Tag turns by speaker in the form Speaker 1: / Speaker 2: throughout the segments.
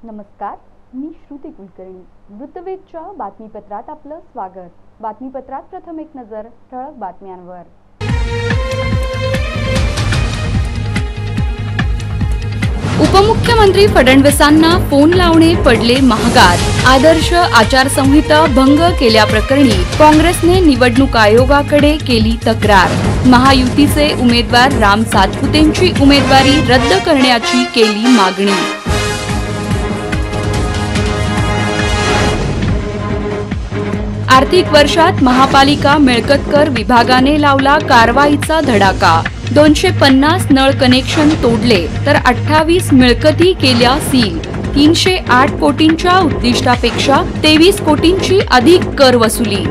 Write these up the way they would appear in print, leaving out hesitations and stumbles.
Speaker 1: नमस्कार, मी श्रुती कुलकर्णी। वृत्तवेधच्या बातमीपत्रात आपलं स्वागत। बातमीपत्रात प्रथम एक नजर ठळक बातम्यांवर।
Speaker 2: उपमुख्यमंत्री फडणवीसांना फोन लावणे पडले महागात। आदर्श आचारसंहिता भंग केल्याप्रकरणी काँग्रेसने निवडणूक आयोगाकडे केली तक्रार। महायुतीचे उमेदवार राम सातपुतेंची उमेदवारी रद्द करण्याची केली मागणी। आर्थिक वर्षात महापालिका मिळकत कर विभागाने लावला कारवाईचा धडाका। 250 नळ कनेक्शन तोडले तर 28 मिळकती केल्या सील। 308 कोटींच्या उद्दिष्टापेक्षा 23 कोटींची अधिक कर वसुली।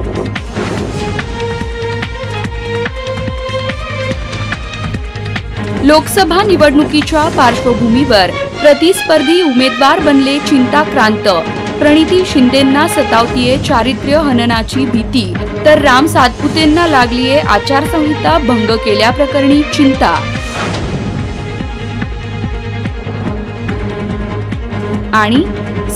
Speaker 2: लोकसभा निवडणुकीच्या पार्श्वभूमीवर प्रतिस्पर्धी उमेदवार बनले चिंताक्रांत। प्रणिती शिंदेंना सतावतीये चारित्र्य हननाची भीती, तर राम सातपुतेंना लागलीये आचारसंहिता भंग केल्याप्रकरणी चिंता। आणि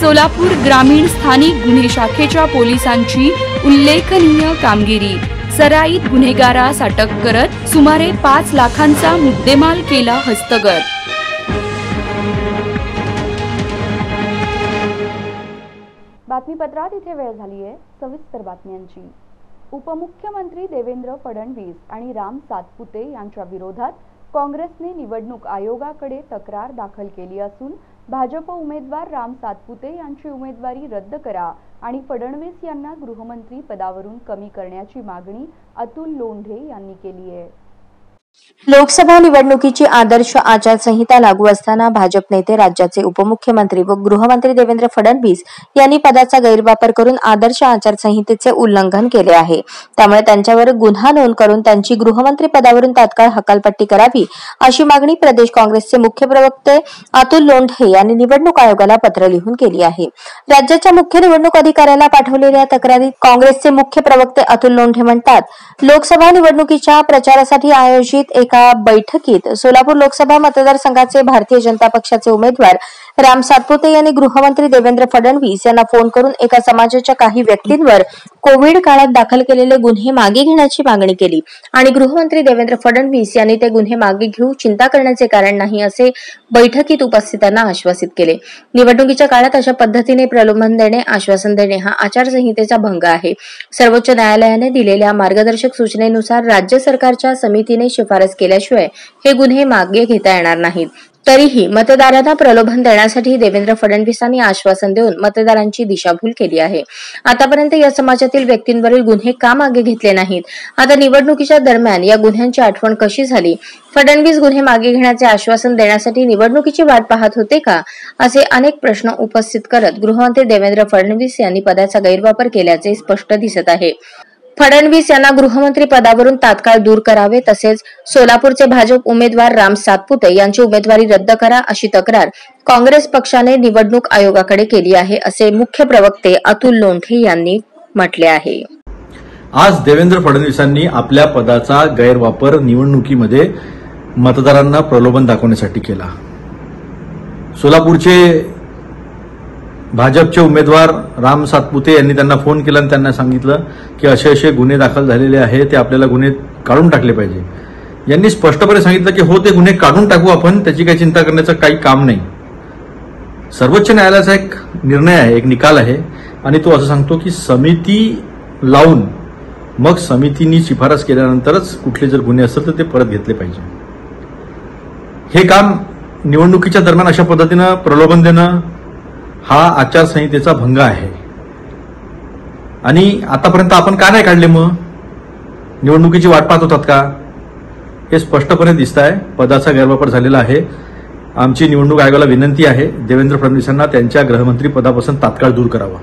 Speaker 2: सोलापूर ग्रामीण स्थानिक गुन्हे शाखेच्या पोलिसांची उल्लेखनीय कामगिरी। सराईत गुन्हेगारास अटक करत सुमारे 5 लाखांचा मुद्देमाल केला हस्तगत।
Speaker 1: बातमीपत्रात इथे वेळ झाली आहे सविस्तर बातम्यांची। उपमुख्यमंत्री देवेंद्र फडणवीस आणि राम सातपुते यांच्या विरोधात काँग्रेसने निवडणूक आयोगाकडे तक्रार दाखल केली असून भाजप उमेदवार राम सातपुते यांची उमेदवारी रद्द करा आणि फडणवीस यांना गृहमंत्री पदावरून कमी करण्याची मागणी अतुल लोंढे यांनी केली आहे।
Speaker 3: लोकसभा निवडणुकीची आदर्श आचारसंहिता लागू असताना भाजप नेते राज्याचे उपमुख्यमंत्री व गृहमंत्री देवेंद्र फडणवीस यांनी पदाचा गैरवापर करून आदर्श आचारसंहितेचे उल्लंघन केले आहे। त्यामुळे त्यांच्यावर गुन्हा नोंद करून त्यांची गृहमंत्री पदावरून तात्काळ हकालपट्टी करावी अशी मागणी प्रदेश काँग्रेसचे मुख्य प्रवक्ते अतुल लोंढे यांनी निवडणूक आयोगाला पत्र लिहून केली आहे। राज्याच्या मुख्य निवडणूक अधिकाऱ्याला पाठवलेल्या तक्रारीत काँग्रेसचे मुख्य प्रवक्ते अतुल लोंढे म्हणतात, लोकसभा निवडणुकीच्या प्रचारासाठी आयोजित एका बैठकीत सोलापूर लोकसभा मतदारसंघाचे भारतीय जनता पक्षाचे उमेदवार राम सातपुते यांनी गृहमंत्री देवेंद्र फडणवीस यांना फोन करून एका समाजाच्या काही व्यक्तींवर कोविड काळात दाखल केलेले गुन्हे मागे घेण्याची मागणी केली आणि गृहमंत्री देवेंद्र फडणवीस यांनी ते गुन्हे मागे घेऊ चिंता करण्याचे कारण नाही असे बैठकीत उपस्थितांना आश्वासित केले। निवडणुकीच्या काळात अशा पद्धतीने प्रलोभन देणे, आश्वासन देणे हा आचारसंहितेचा भंग आहे। सर्वोच्च न्यायालयाने दिलेल्या मार्गदर्शक सूचनेनुसार राज्य सरकारच्या समितीने शिफारस केल्याशिवाय हे गुन्हे मागे घेता येणार नाहीत। तरीही मतदारांना प्रलोभन देण्यासाठी देवेंद्र फडणवीसांनी आश्वासन देऊन मतदारांची दिशाभूल केली आहे। आतापर्यंत या समाजातील व्यक्तींवरील गुन्हे का मागे घेतले नाहीत? आता निवडणुकीच्या दरम्यान या गुन्ह्यांची आठवण कशी झाली? फडणवीस गुन्हे मागे घेण्याचे आश्वासन देण्यासाठी निवडणुकीची वाट पाहत होते का? असे अनेक प्रश्न उपस्थित करत गृहमंत्री देवेंद्र फडणवीस यांनी पदाचा गैरवापर केल्याचे स्पष्ट दिसत आहे। फडणवीस यांना गृहमंत्री पदावरून तात्काळ दूर करावे, तसेच सोलापूरचे भाजप उमेदवार राम सातपुते यांची उमेदवारी रद्द करा अशी तक्रार काँग्रेस पक्षाने निवडणूक आयोगाकडे केली आहे, असे मुख्य प्रवक्ते अतुल लोंढे यांनी म्हटले आहे।
Speaker 4: आज देवेंद्र फडणवीसांनी आपल्या पदाचा गैरवापर निवडणुकीमध्ये मतदारांना प्रलोभन दाखवण्यासाठी केला। सोलापूरचे भाजपचे उमेदवार राम सातपुते यांनी त्यांना फोन केला आणि त्यांना सांगितलं की असे असे गुन्हे दाखल झालेले आहेत, ते आपल्याला गुन्हे काढून टाकले पाहिजे। यांनी स्पष्टपणे सांगितलं की हो, ते गुन्हे काढून टाकू आपण, त्याची काही चिंता करण्याचं काही काम नाही। सर्वोच्च न्यायालयाचा एक निर्णय आहे, एक निकाल आहे आणि तो असं सांगतो की समिती लावून मग समितीने शिफारस केल्यानंतरच कुठले जर गुन्हे असतील तर ते परत घेतले पाहिजे। हे काम निवडणुकीच्या दरम्यान अशा पद्धतीनं प्रलोभन देणं हा आचारसंहितेचा भंग आहे आणि आतापर्यंत आपण का नाही काढले? मग निवडणुकीची वाट पाहत होतात का? हे स्पष्टपणे दिसत आहे, पदाचा गैरवापर झालेला आहे। आमची निवडणूक आयोगाला विनंती आहे, देवेंद्र फडणवीसांना त्यांच्या गृहमंत्री पदापासून तात्काळ दूर करावा।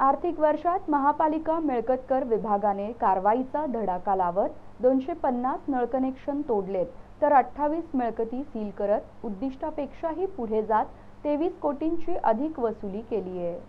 Speaker 1: आर्थिक वर्षात महापालिका मिळकत कर विभागाने कारवाईचा धडाका लावत 250 नळ कनेक्शन तोडलेत तर 28 मिळकती सील करत उद्दिष्टापेक्षाही पुढे जात 23 कोटींची अधिक वसुली केली आहे।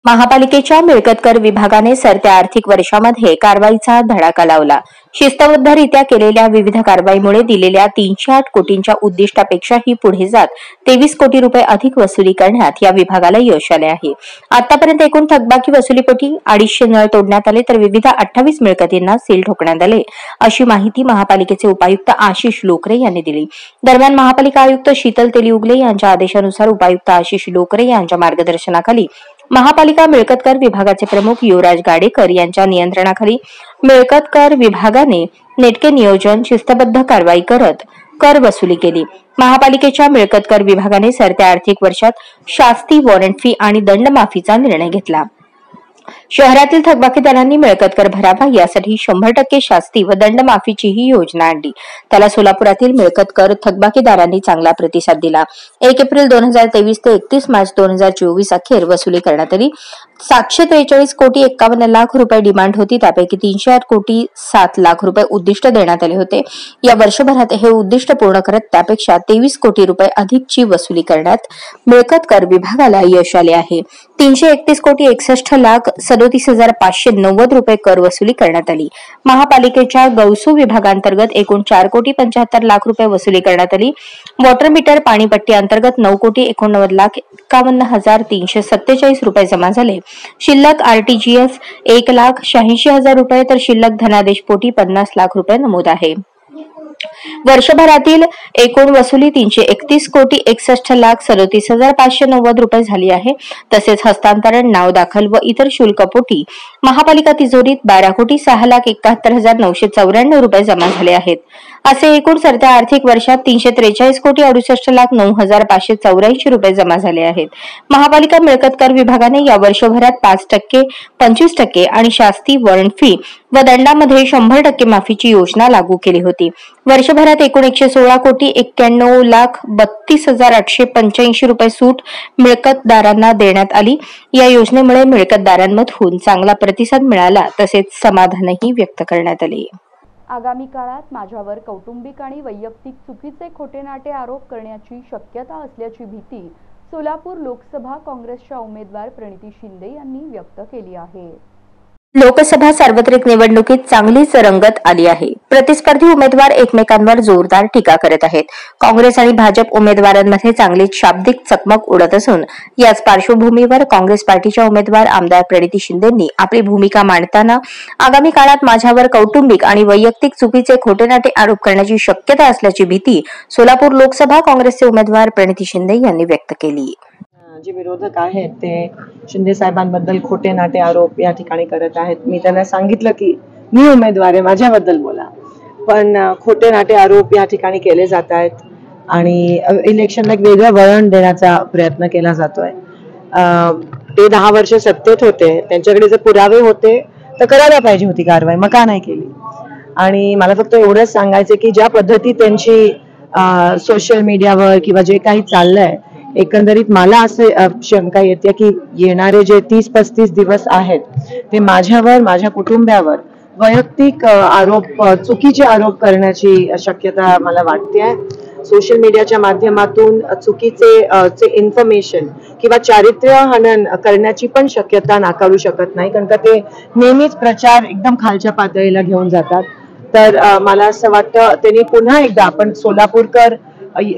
Speaker 3: महापालिकेच्या मिळकत कर विभागाने सरत्या आर्थिक वर्षामध्ये कारवाईचा धडाका लावला. शिस्तबद्धरित्या केलेल्या विविध कारवाईमुळे दिलेल्या 308 कोटींच्या उद्दिष्टापेक्षाही पुढे जात 23 कोटी रुपये अधिक वसुली करण्यात या विभागाला यश आले आहे. आतापर्यंत एकूण थकबाकी वसुलीपोटी 250 नळ तोडण्यात आले तर विविध 28 मिळकतींना सील ठोकण्यात आले, अशी माहिती महापालिकेचे उपायुक्त आशिष लोकरे यांनी दिली. दरम्यान महापालिका आयुक्त शीतल तेलिउगले यांच्या आदेशानुसार उपायुक्त आशिष लोकरे यांच्या मार्गदर्शनाखाली महापालिका मिळकत कर विभागाचे प्रमुख युवराज गाडेकर यांच्या नियंत्रणाखाली मिळकत कर विभागाने नेटके नियोजन, शिस्तबद्ध कारवाई करत कर वसुली केली. महापालिकेच्या मिळकत कर विभागाने सरत्या आर्थिक वर्षात शास्ती, वॉरंट फी आणि दंडमाफीचा निर्णय घेतला. शहरातील थकबाकीदारांनी मिळकत कर भरावा यासाठी 100% शास्ती व दंडमाफीचीही योजना आणली. त्याला सोलापुरातील मिळकत कर थकबाकीदारांनी चांगला प्रतिसाद दिला. 1 एप्रिल 2023 ते 31 मार्च 2024 अखेर वसुली करण्यात आली. 743 कोटी 51 लाख रुपये डिमांड होती, त्यापैकी 308 कोटी 7 लाख रुपये उद्दिष्ट देण्यात आले होते. या वर्षभरात हे उद्दिष्ट पूर्ण करत त्यापेक्षा 23 कोटी रुपये अधिकची वसुली करण्यात मिळकत कर विभागाला यश आले आहे. 331 कोटी 61 लाख 37,590 रुपये कर वसुली करण्यात आली. महापालिकेच्या गौसू विभागांतर्गत एकूण 4 कोटी 75 लाख रुपये वसुली करण्यात आली. वॉटर मीटर पाणीपट्टी अंतर्गत 9 कोटी 89 लाख 51,347 रुपये जमा झाले. शिल्लक आरटीजीएस 1,86,000 रुपये तर शिल्लक धनादेश पोटी 50 लाख रुपये नमूद आहे. वर्षभरातील एकूण वसुली 331 कोटी 61 लाख 37,590 रुपये झाली आहे. तसेच हस्तांतरण, नाव दाखल व इतर शुल्कपोटी महापालिका तिजोरीत 12 कोटी 6 लाख 71,994 रुपये जमा झाले आहेत. असे एकूण सरत्या आर्थिक वर्षात 343 कोटी 68 लाख 9,584 रुपये जमा झाले आहेत. महापालिका मिळकत कर विभागाने या वर्षभरात 5%, 25% आणि शास्ती, वॉरंट फी व दंडामध्ये 100% माफीची योजना लागू केली होती. वर्षभरात एकूण 116 कोटी 91 लाख 32,885 रुपये सूट मिळकतदारांना देण्यात आली. या योजनेमुळे मिळकतदारांमधून चांगला प्रतिसाद मिळाला, तसेच समाधानही व्यक्त करण्यात आले.
Speaker 1: आगामी काळात माझ्यावर कौटुंबिक आणि वैयक्तिक चुकीचे खोटेनाटे आरोप करण्याची शक्यता असल्याची भीती सोलापूर लोकसभा काँग्रेसच्या उमेदवार प्रणिती शिंदे यांनी व्यक्त केली आहे.
Speaker 3: लोकसभा सार्वत्रिक निवडणुकीत चांगलीच रंगत आली आहे. प्रतिस्पर्धी उमेदवार एकमेकांवर जोरदार टीका करत आहेत. काँग्रेस आणि भाजप उमेदवारांमध्ये चांगलीच शाब्दिक चकमक उडत असून याच पार्श्वभूमीवर काँग्रेस पार्टीच्या उमेदवार आमदार प्रणिती शिंदेंनी आपली भूमिका मांडताना आगामी काळात माझ्यावर कौटुंबिक आणि वैयक्तिक चुकीचे खोटेनाटे आरोप करण्याची शक्यता असल्याची भीती सोलापूर लोकसभा काँग्रेसचे उमेदवार प्रणिती शिंदे यांनी व्यक्त केली.
Speaker 5: जे विरोधक आहेत ते शिंदे साहेबांबद्दल खोटे नाटे आरोप या ठिकाणी करत आहेत. मी त्यांना सांगितलं की मी उमेदवार आहे, माझ्याबद्दल बोला, पण खोटे नाटे आरोप या ठिकाणी केले जात आहेत आणि इलेक्शनला एक वेगळं वळण देण्याचा प्रयत्न केला जातोय. ते 10 वर्ष सत्तेत होते, त्यांच्याकडे जर पुरावे होते तर करायला पाहिजे होती कारवाई, मग का नाही केली. आणि मला फक्त एवढंच सांगायचं की ज्या पद्धती त्यांची सोशल मीडियावर किंवा जे काही चाललंय, एकंदरीत मला असं शंका येते की येणारे जे 30-35 दिवस आहेत ते माझ्यावर, माझ्या कुटुंबावर वैयक्तिक आरोप, चुकीचे आरोप करण्याची शक्यता मला वाटते आहे. सोशल मीडियाच्या माध्यमातून चुकीचे इन्फॉर्मेशन किंवा चारित्र्य हनन करण्याची पण शक्यता नाकारू शकत नाही, कारण का ते नेहमीच प्रचार एकदम खालच्या पातळीला घेऊन जातात. तर मला असं वाटतं त्यांनी पुन्हा एकदा, आपण सोलापूरकर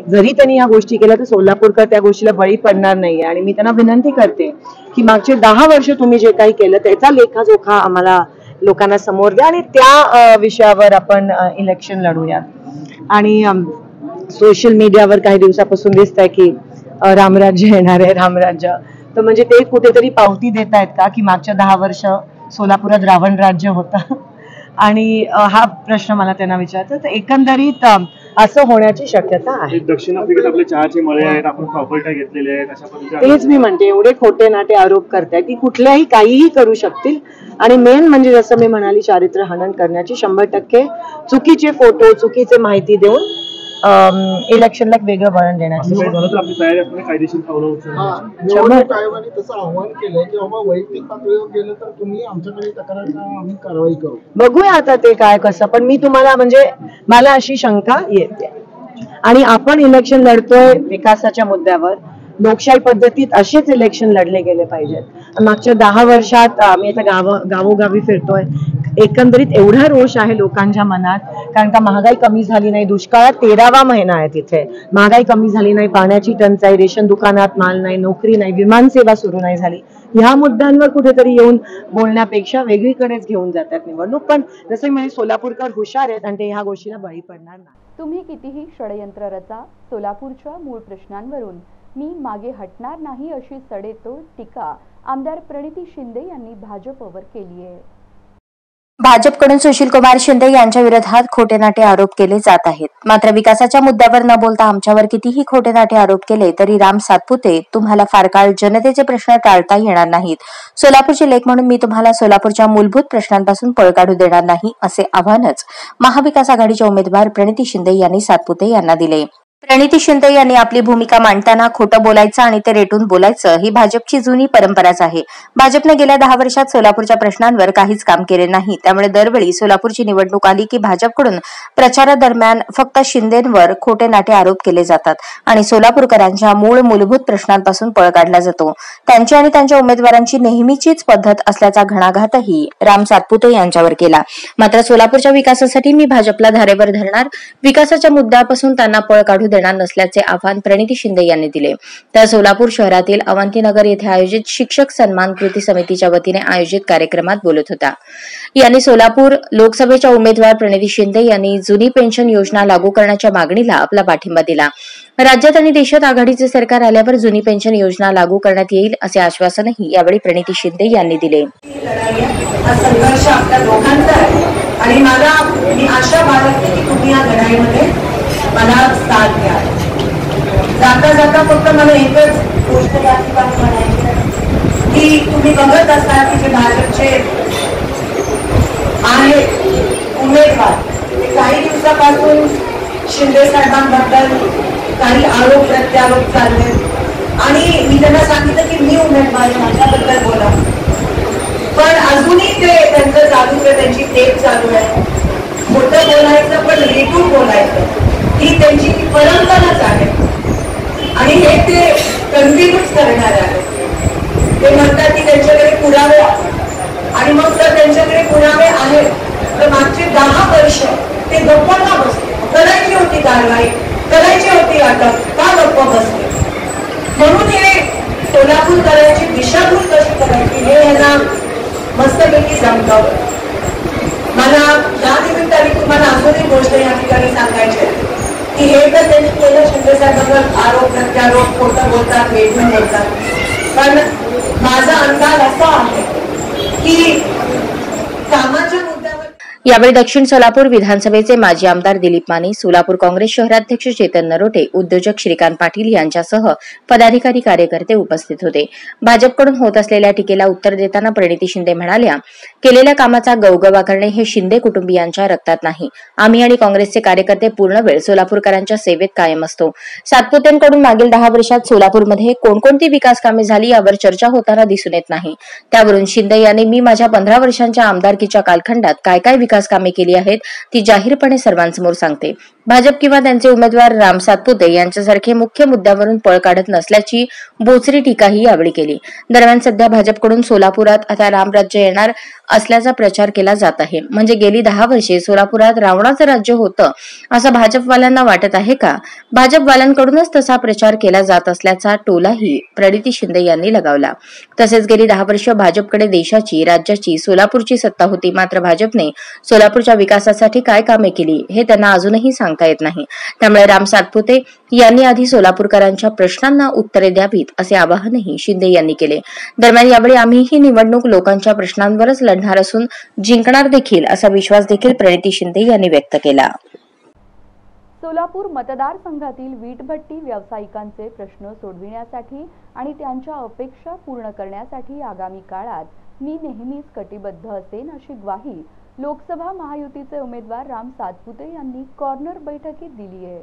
Speaker 5: जरी त्यांनी या गोष्टी केल्या तर सोलापूरकर त्या गोष्टीला बळी पडणार नाहीये. आणि मी त्यांना विनंती करते की मागचे 10 वर्ष तुम्ही जे काही केलं त्याचा लेखाजोखा आम्हाला लोकांना समोर द्या आणि त्या विषयावर आपण इलेक्शन लढूया. आणि सोशल मीडियावर काही दिवसापासून दिसत आहे की रामराज्य येणार आहे, रामराज्य, तर म्हणजे ते कुठेतरी पावती देत आहेत का की मागच्या 10 वर्ष सोलापुरात रावण राज्य होतं. आणि हा प्रश्न मला त्यांना विचारायचा. तर एकंदरीत असं होण्याची शक्यता आहे.
Speaker 6: दक्षिण आफ्रिकेत आपले चहाचे मळे आहेत, आपण प्रॉपर्टी घेतलेले आहेत, अशा पद्धतीने
Speaker 5: तेच मी म्हणते, एवढे खोटे नाटे आरोप करतायत की कुठल्याही काहीही करू शकतील. आणि मेन म्हणजे जसं मी म्हणाली, चारित्र्य हनन करण्याची 100% चुकीचे फोटो, चुकीचे माहिती देऊन इलेक्शनला एक वेगळं वळण देण्याची
Speaker 6: आपली तयारी असणे कायदेशीर पावलं उचलण्याची.
Speaker 7: निवडणूक आयोगाने तसं आव्हान केलंय की बाबा वैयक्तिक पातळीवर गेलं तर तुम्ही आमच्याकडे तक्रार करा, आम्ही कारवाई करू.
Speaker 5: बघूया आता ते काय कसं. पण मी तुम्हाला म्हणजे मला अशी शंका येते. आणि आपण इलेक्शन लढतोय विकासाच्या मुद्द्यावर, लोकशाही पद्धतीत असेच इलेक्शन लढले गेले पाहिजेत. मागच्या 10 वर्षात आम्ही आता गावोगावी फिरतोय, एकंदरीत एवढा रोष आहे लोकांच्या मनात, कारण का महागाई कमी झाली नाही, दुष्काळात 13वा महिना आहे तिथे, महागाई कमी झाली नाही, पाण्याची टंचाई, रेशन दुकानात माल नाही, नोकरी नाही, विमानसेवा सुरू नाही झाली. ह्या मुद्द्यांवर कुठेतरी येऊन बोलण्यापेक्षा वेगळीकडेच घेऊन जातात निवडणूक. पण जसं मी सोलापूरकर हुशार आहेत आणि ते ह्या गोष्टीला बळी पडणार नाही.
Speaker 1: तुम्ही कितीही षडयंत्र रचा, सोलापूरच्या मूळ प्रश्नांवरून मी मागे हटणार नाही अशी सडेतोड टीका आमदार प्रणिती शिंदे यांनी भाजपवर केली आहे.
Speaker 3: भाजपकडून सुशीलकुमार शिंदे यांच्या विरोधात खोटेनाटे आरोप केले जात आहेत. मात्र विकासाच्या मुद्द्यावर न बोलता आमच्यावर कितीही खोटेनाटे आरोप केले तरी राम सातपुते तुम्हाला फार काळ जनतेचे प्रश्न टाळता येणार नाहीत. सोलापूरचे लेख म्हणून मी तुम्हाला सोलापूरच्या मूलभूत प्रश्नांपासून पळ काढू देणार नाही असे आव्हानच महाविकास आघाडीचे उमेदवार प्रणिती शिंदे यांनी सातपुते यांना दिले. प्रणिती शिंदे यांनी आपली भूमिका मांडताना खोटं बोलायचं आणि ते रेटून बोलायचं ही भाजपची जुनी परंपराच आहे. भाजपने गेल्या 10 वर्षात सोलापूरच्या प्रश्नांवर काहीच काम केले नाही. त्यामुळे दरवेळी सोलापूरची निवडणूक आली की भाजपकडून प्रचारादरम्यान फक्त शिंदेंवर खोटे नाटे आरोप केले जातात आणि सोलापूरकरांच्या मूलभूत प्रश्नांपासून पळ काढला जातो. त्यांची आणि त्यांच्या उमेदवारांची नेहमीचीच पद्धत असल्याचा घणाघातही राम सातपुते यांच्यावर केला. मात्र सोलापूरच्या विकासासाठी मी भाजपला धारेवर धरणार, विकासाच्या मुद्द्यापासून त्यांना पळ काढू देणार नसल्याचे आवाहन प्रणिती शिंदे यांनी दिले. तर सोलापूर शहरातील अवंतीनगर येथे आयोजित शिक्षक सन्मान कृती समितीच्या वतीने आयोजित कार्यक्रमात बोलत होता. यांनी सोलापूर लोकसभेच्या उमेदवार प्रणिती शिंदे यांनी जुनी पेन्शन योजना लागू करण्याच्या मागणीला आपला पाठिंबा दिला. राज्यात आणि देशात आघाडीचे सरकार आल्यावर जुनी पेन्शन योजना लागू करण्यात येईल असे आश्वासनही यावेळी प्रणिती शिंदे यांनी दिले.
Speaker 5: संघर्ष आपल्या दोघांचा आहे आणि मी आशा बाळगते की तुम्ही या लढाईमध्ये मला साथ द्या. जाता जाता फक्त मला एकच गोष्ट या ठिकाणी म्हणायची की तुम्ही बघत असाल की जे भाजपचे आहे उमेदवार काही दिवसापासून शिंदे साहेबांबद्दल काही आरोप प्रत्यारोप चालले आणि मी त्यांना सांगितलं की मी उमेदवार माझ्याबद्दल बोला, पण अजूनही ते त्यांचं चालू आहे, त्यांची टेप चालू आहे. खोटं बोलायचं पण रेटून बोलायचं ही त्यांची परंपराच आहे आणि हे ते कंटिन्यूच करणार आहे. ते म्हणतात की त्यांच्याकडे पुरावे आणि मग जर त्यांच्याकडे पुरावे आहेत तर मागचे 10 वर्ष ते गप्प का बसले? करायची होती कारवाई, करायची होती अटक, का गप्प बसले? म्हणून हे सोलापूरकरांची दिशाभूल कशी करायची हे यांना मस्तपैकी जमतं. मला या निमित्ताने तुम्हाला अजून गोष्ट या ठिकाणी सांगायची आहे की हे तर त्यांनी केलं, शिंदे साहेबांवर आरोप प्रत्यारोप खोटं बोलतात, वेगळं बोलतात, पण माझा अंदाज असा आहे की कामाच्या मुद्द्यावर.
Speaker 3: यावेळी दक्षिण सोलापूर विधानसभेचे माजी आमदार दिलीप माने, सोलापूर काँग्रेस शहराध्यक्ष चेतन नरोटे, उद्योजक श्रीकांत पाटील यांच्यासह पदाधिकारी कार्यकर्ते उपस्थित होते. भाजपकडून होत असलेल्या टीकेला उत्तर देताना प्रणिती शिंदे म्हणाल्या, केलेल्या कामाचा गवगवा करणे हे शिंदे कुटुंबियांच्या रक्तात नाही. आम्ही आणि काँग्रेसचे कार्यकर्ते पूर्ण वेळ सोलापूरकरांच्या सेवेत कायम असतो. सातपुतेंकडून मागील 10 वर्षात सोलापूरमध्ये कोणकोणती विकास कामे झाली यावर चर्चा होताना दिसून येत नाही. त्यावरून शिंदे यांनी मी माझ्या 15 वर्षांच्या आमदारकीच्या कालखंडात काय काय विकास कामे केली आहेत ती जाहीरपणे सर्वांसमोर सांगते. भाजप किंवा त्यांचे उमेदवार राम सातपुते यांच्यासारखे मुख्य मुद्द्यावरून पळ काढत नसल्याची बोचरी टीकाही यावेळी केली. दरम्यान सध्या भाजपकडून सोलापुरात आता रामराज्य येणार असल्याचा प्रचार केला जात आहे. म्हणजे गेली 10 वर्षे सोलापुरात रावणाचं राज्य होतं असं भाजपवाल्यांना वाटत आहे का? भाजपवाल्यांकडूनच तसा प्रचार केला जात असल्याचा टोलाही प्रणिती शिंदे यांनी लगावला. तसेच गेली 10 वर्ष भाजपकडे देशाची, राज्याची, सोलापूरची सत्ता होती, मात्र भाजपने सोलापूरच्या विकासासाठी काय कामे केली हे त्यांना अजूनही सांगता येत नाही. त्यामुळे राम सातपुते यांनी आधी सोलापूरकरांच्या प्रश्नांना उत्तरे द्यावीत असे आवाहनही शिंदे यांनी केले. दरम्यान यावेळी आम्ही ही निवडणूक लोकांच्या प्रश्नांवरच लढणार असून जिंकणार देखील असा विश्वास देखील प्रणिती शिंदे यांनी व्यक्त केला.
Speaker 1: सोलापूर मतदारसंघातील वीटभट्टी व्यावसायिकांचे प्रश्न सोडविण्यासाठी आणि त्यांच्या अपेक्षा पूर्ण करण्यासाठी आगामी काळात मी नेहमीच कटिबद्ध असेन अशी ग्वाही लोकसभा महायुतीचे उमेदवार राम सातपुते यांनी कॉर्नर बैठकीत दिली आहे.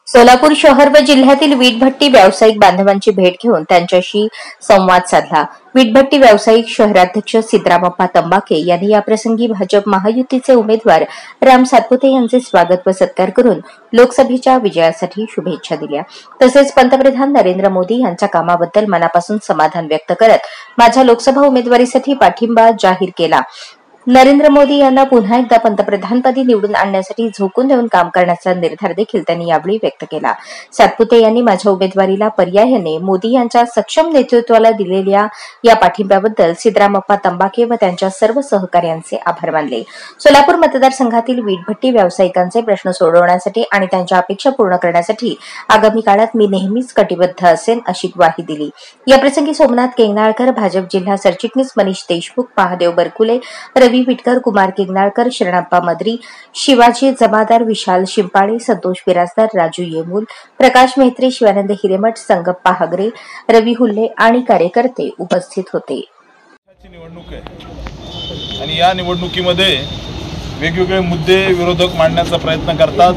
Speaker 3: सोलापूर शहर व जिल्ह्यातील वीटभट्टी व्यावसायिक बांधवांची भेट घेऊन त्यांच्याशी संवाद साधला. वीटभट्टी व्यावसायिक शहराध्यक्ष सिद्धरामप्पा तंबाके यांनी याप्रसंगी भाजप महायुतीचे उमेदवार राम सातपुते यांचे स्वागत व सत्कार करून लोकसभेच्या विजयासाठी शुभेच्छा दिल्या. तसेच पंतप्रधान नरेंद्र मोदी यांच्या कामाबद्दल मनापासून समाधान व्यक्त करत माझ्या लोकसभा उमेदवारीसाठी पाठिंबा जाहीर केला. नरेंद्र मोदी यांना पुन्हा एकदा पंतप्रधानपदी निवडून आणण्यासाठी झोकून देऊन काम करण्याचा निर्धार देखील त्यांनी यावेळी व्यक्त केला. सातपुते यांनी माझ्या उमेदवारीला पर्यायाने मोदी यांच्या सक्षम नेतृत्वाला दिलेल्या या पाठिंब्याबद्दल सिद्धरामप्पा तंबाके व त्यांच्या सर्व सहकाऱ्यांचे आभार मानले. सोलापूर मतदारसंघातील वीटभट्टी व्यावसायिकांचे प्रश्न सोडवण्यासाठी आणि त्यांच्या अपेक्षा पूर्ण करण्यासाठी आगामी काळात मी नेहमीच कटिबद्ध असेन अशी ग्वाही दिली. याप्रसंगी सोमनाथ केंगनाळकर, भाजप जिल्हा सरचिटणीस मनीष देशमुख, महादेव बरकुले, रवी विटकर, कुमार केंगनाळकर, शरणप्पा मद्री, शिवाजी जमादार, विशाल शिंपाळे, संतोष बिराजदार, राजू येमूल, प्रकाश मेहत्रे, शिवानंद हिरेमठ, संगप्पा हगरे, रवी हुल्ले आणि कार्यकर्ते उपस्थित होते.
Speaker 8: निवडणूक आहे आणि या निवडणुकीमध्ये वेगवेगळे मुद्दे विरोधक मांडण्याचा प्रयत्न करतात,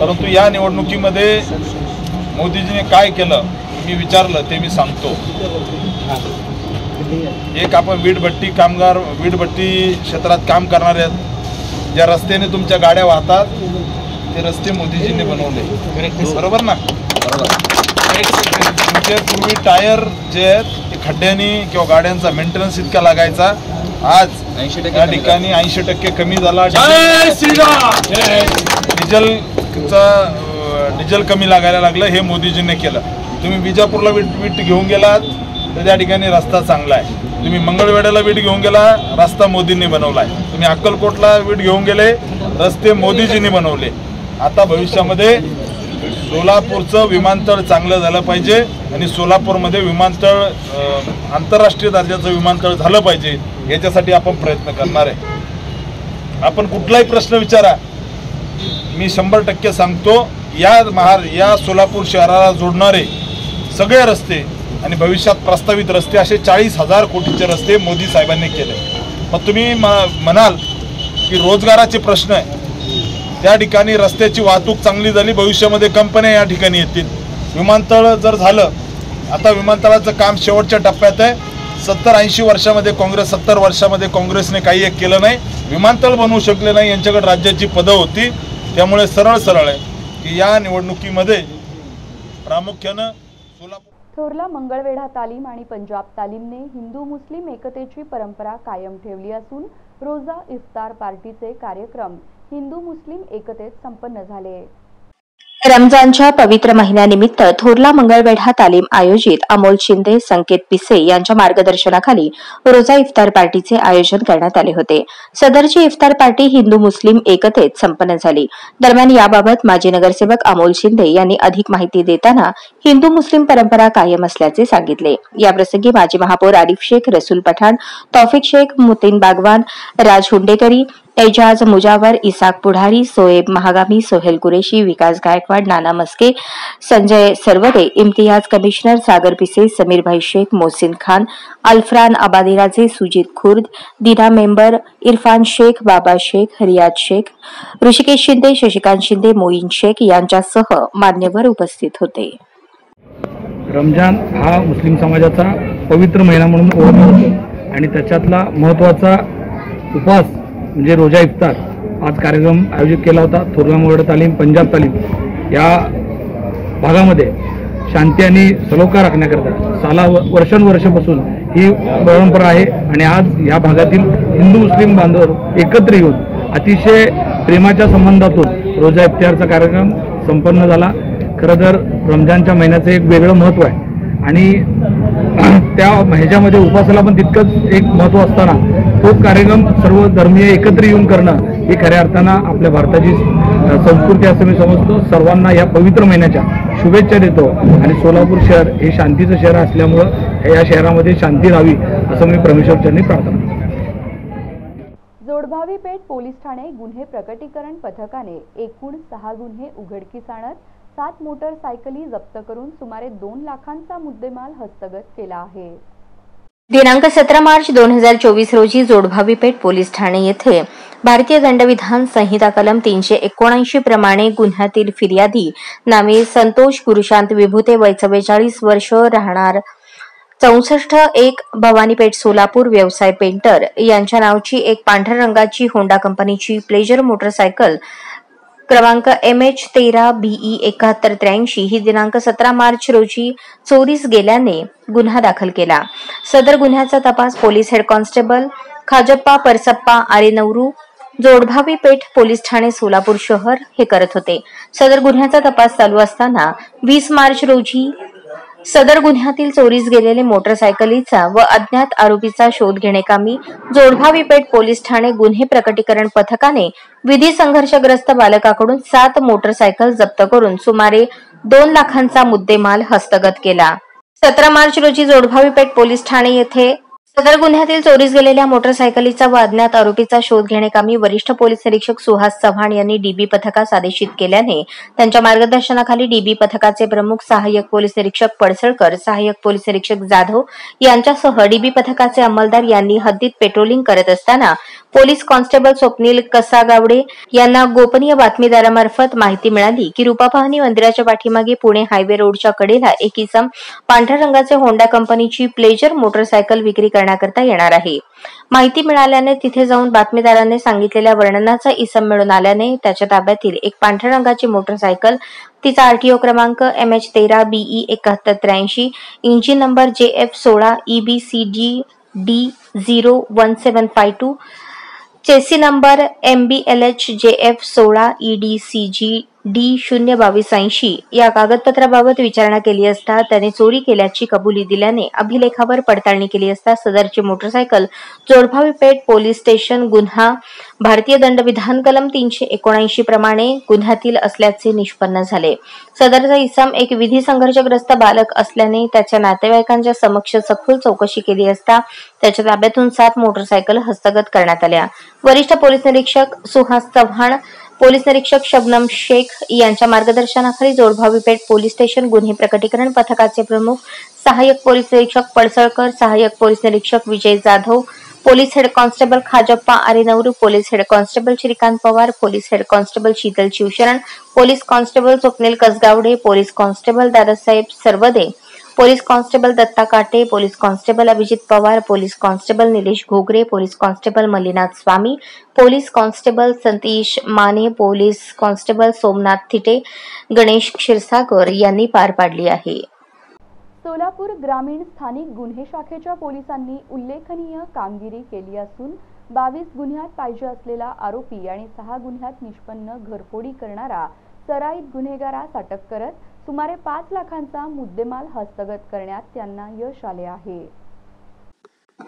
Speaker 8: परंतु या निवडणुकीमध्ये मोदीजीने काय केलं मी विचारलं ते मी सांगतो. एक आपण वीटभट्टी कामगार, वीटभट्टी क्षेत्रात काम करणारे आहेत, ज्या रस्त्याने तुमच्या गाड्या वाहतात ते रस्ते मोदीजींनी बनवले, बरोबर ना? तुमचे पूर्वी टायर जे आहेत ते खड्ड्यांनी किंवा गाड्यांचा मेंटेनन्स इतका लागायचा, आज या ठिकाणी 80% कमी झाला. डिझेल कमी लागायला लागलं, हे मोदीजींनी केलं. तुम्ही विजापूरला वीट घेऊन गेलात तर त्या ठिकाणी रस्ता चांगला आहे. तुम्ही मंगळवेढ्याला वीट घेऊन गेला, रस्ता मोदींनी बनवला आहे. तुम्ही अक्कलकोटला वीट घेऊन गेले, रस्ते मोदीजींनी बनवले. आता भविष्यामध्ये सोलापूरचं विमानतळ चांगलं झालं पाहिजे आणि सोलापूरमध्ये विमानतळ आंतरराष्ट्रीय दर्जाचं विमानतळ झालं पाहिजे, याच्यासाठी आपण प्रयत्न करणार आहे. आपण कुठलाही प्रश्न विचारा, मी 100% सांगतो, या सोलापूर शहराला जोडणारे सगळे रस्ते आणि भविष्यात प्रस्तावित रस्ते असे 40,000 कोटीचे रस्ते मोदी साहेबांनी केले. मग तुम्ही म्हणाल की रोजगाराचे प्रश्न आहे, त्या ठिकाणी रस्त्याची वाहतूक चांगली झाली, भविष्यामध्ये कंपन्या या ठिकाणी येतील. विमानतळ जर झालं, आता विमानतळाचं काम शेवटच्या टप्प्यात आहे. 70-80 वर्षामध्ये 70 वर्षामध्ये काँग्रेसने काही एक केलं नाही, विमानतळ बनवू शकले नाही. यांच्याकडे राज्याची पदं होती, त्यामुळे सरळ आहे की या निवडणुकीमध्ये प्रामुख्यानं सोलापूर.
Speaker 1: थोरला मंगळवेढा तालीम आणि पंजाब तालीमने हिंदू मुस्लिम एकतेची परंपरा कायम ठेवली असून रोजा इफ्तार पार्टीचे कार्यक्रम हिंदू मुस्लिम एकतेत संपन्न झाले.
Speaker 3: रमजानच्या पवित्र महिन्यानिमित्त थोरला मंगळवेढा तालीम आयोजित अमोल शिंदे, संकेत पिसे यांच्या मार्गदर्शनाखाली रोजा इफ्तार पार्टीचे आयोजन करण्यात आले होते. सदरची इफ्तार पार्टी हिंदू मुस्लिम एकतेत संपन्न झाली. दरम्यान याबाबत माजी नगरसेवक अमोल शिंदे यांनी अधिक माहिती देताना हिंदू मुस्लिम परंपरा कायम असल्याचे सांगितले. याप्रसंगी माजी महापौर आरिफ शेख, रसूल पठाण, तौफिक शेख, मुतीन बागवान, राज हुंडेकरी, एजाज मुजावर, इसाक पुढारी, सोएब महागामी, सोहेल कुरेशी, विकास गायकवाड, नाना मस्के, संजय सरवदे, इम्तियाज कमिशनर, सागर पिसे, समीरभाई शेख, मोहसिन खान, अल्फरान आबादीराजे, सुजित खुर्द, दीना मेंबर, इरफान शेख, बाबा शेख, रियाज शेख, ऋषिकेश शिंदे, शशिकांत शिंदे, मोईन शेख यांच्यासह मान्यवर उपस्थित होते.
Speaker 9: रमजान हा मुस्लिम समाजाचा पवित्र महिना म्हणून ओळखला जातो आणि त्याच्यातला महत्त्वाचा उपवास म्हणजे रोजा इफ्तार. आज कार्यक्रम आयोजित केला होता. थोरला मंगळवेढा तालीम, पंजाब तालीम या भागामध्ये शांती आणि सलोखा राखण्याकरता वर्षानुवर्षापासून ही परंपरा आहे आणि आज या भागातील हिंदू मुस्लिम बांधव एकत्र येऊन अतिशय प्रेमाच्या संबंधातून रोजा इफ्तारचा कार्यक्रम संपन्न झाला. खरं तर रमजानच्या महिन्याचं एक वेगळं महत्त्व आहे आणि त्या ह्याच्यामध्ये उपवासाला पण तितकंच एक महत्त्व असताना तो कार्यक्रम सर्व धर्मीय एकत्र येऊन करणं ही खऱ्या अर्थानं आपल्या भारताची संस्कृती असं मी समजतो. सर्वांना या पवित्र महिन्याच्या शुभेच्छा देतो आणि सोलापूर शहर हे शांतीचं शहर असल्यामुळं या शहरामध्ये शांती राहावी असं मी परमेश्वरचरणी प्रार्थना करतो.
Speaker 1: जोडभावी पेठ पोलीस ठाणे गुन्हे प्रकटीकरण पथकाने एकूण 6 गुन्हे उघडकीस आणत 7 मोटरसायकली जप्त करून सुमारे 2 लाखांचा मुद्देमाल हस्तगत केला आहे.
Speaker 3: दिनांक 17 मार्च 2024 रोजी जोडभावी पेठ पोलीस ठाणे येथे भारतीय दंडविधान संहिता कलम 379 प्रमाणे गुन्ह्यातील फिर्यादी नामे संतोष गुरुशांत विभूते, वय 44 वर्ष, राहणार 64-1 भवानीपेठ सोलापूर, व्यवसाय पेंटर, यांच्या नावची एक पांढऱ्या रंगाची होंडा कंपनीची प्लेजर मोटरसायकल क्रमांक MH13BE 7183 ही दिनांक 17 मार्च रोजी चोरीस गेल्याने गुन्हा दाखल केला। सदर गुन्ह्याचा तपास police head constable Khajappa परसप्पा आरेनवरू, Jodbhavi पेठ पोलीस ठाणे सोलापूर शहर हे करत होते। सदर गुन्ह्याचा तपास चालू असताना 20 मार्च रोजी सदर गुन्ह्यातील चोरीस गेलेले मोटरसायकलीचा व अज्ञात आरोपीचा शोध घेणेकामी जोडभावी पेठ पोलीस ठाणे गुन्हे प्रकटीकरण पथकाने विधी संघर्षग्रस्त बालकाकडून 7 मोटरसायकल जप्त करून सुमारे 2 लाखांचा मुद्देमाल हस्तगत केला। 17 मार्च रोजी जोडभावी पेठ पोलीस ठाणे येथे सदर गुन्ह्यातील चोरीस गेलेल्या मोटरसायकलीचा व अज्ञात आरोपीचा शोध घेणेकामी वरिष्ठ पोलीस निरीक्षक सुहास चव्हाण यांनी डीबी पथकास आदेशित केल्याने त्यांच्या मार्गदर्शनाखाली डीबी पथकाचे प्रमुख सहाय्यक पोलीस निरीक्षक पडसळकर, सहाय्यक पोलीस निरीक्षक जाधव यांच्यासह डीबी पथकाचे अंमलदार यांनी हद्दीत पेट्रोलिंग करत असताना पोलीस कॉन्स्टेबल स्वप्नील कसागावडे यांना गोपनीय बातमीदारामार्फत माहिती मिळाली की रूपापहाणी मंदिराच्या पाठीमागे पुणे हायवे रोडच्या कडेला एक इसम पांढऱ्या रंगाचे होंडा कंपनीची प्लेजर मोटरसायकल विक्री करण्याकरता येणार आहे। माहिती मिळाल्याने तिथे जाऊन बातमीदारांनी सांगितलेल्या वर्णनाचा इसम मिळून आल्याने त्याच्या ताब्यातील एक पांढऱ्या रंगाची मोटरसायकल, तिचा RTO क्रमांक MH13BE 7183, engine number JF16 EBCGD01752, चेसी number MBLH JF16 EDCG D02280 या कागदपत्राबाबत विचारणा केली असता त्याने चोरी केल्याची कबुली दिल्याने अभिलेखावर पडताळणी केली असता सदरची मोटरसायकल जोडभावी पेठ पोलीस स्टेशन गुन्हा भारतीय दंडविधान कलम 379 प्रमाणे गुन्ह्यातील असल्याचे निष्पन्न झाले। सदरचा इसम एक विधी संघर्षग्रस्त बालक असल्याने त्याच्या नातेवाईकांच्या समक्ष सखोल चौकशी केली असता त्याच्या ताब्यातून 7 मोटरसायकल हस्तगत करण्यात आल्या। वरिष्ठ पोलीस निरीक्षक सुहास चव्हाण, पोलीस निरीक्षक शबनम शेख यांच्या मार्गदर्शनाखाली जोडभावी पेठ पोलीस स्टेशन गुन्हे प्रकटीकरण पथकाचे प्रमुख सहाय्यक पोलीस निरीक्षक पडसळकर, सहाय्यक पोलीस निरीक्षक Vijay Jadhav, police head constable Khajappa Arenavaru, police head constable Shrikant Pawar, police head constable Sheetal Shivsharan, police constable Swapnil Kasgawade, police constable Dadasaheb Sarvade, police constable Datta Kate, police constable Abhijit Pawar, police constable Nilesh Ghogare, police constable Mallinath Swami, police constable Satish Mane, police constable Somnath Thite, Ganesh Kshirsagar यांनी पार पाडली आहे।
Speaker 1: सोलापूर ग्रामीण स्थानिक गुन्हे शाखेच्या पोलिसांनी उल्लेखनीय कामगिरी केली असून 22 गुन्ह्यात पाहिजे असलेला आरोपी आणि 6 गुन्ह्यात निष्पन्न घरफोडी करणारा सराईत गुन्हेगारास अटक करत सुमारे 5 लाखांचा मुद्देमाल हस्तगत करण्यात त्यांना यश आले आहे।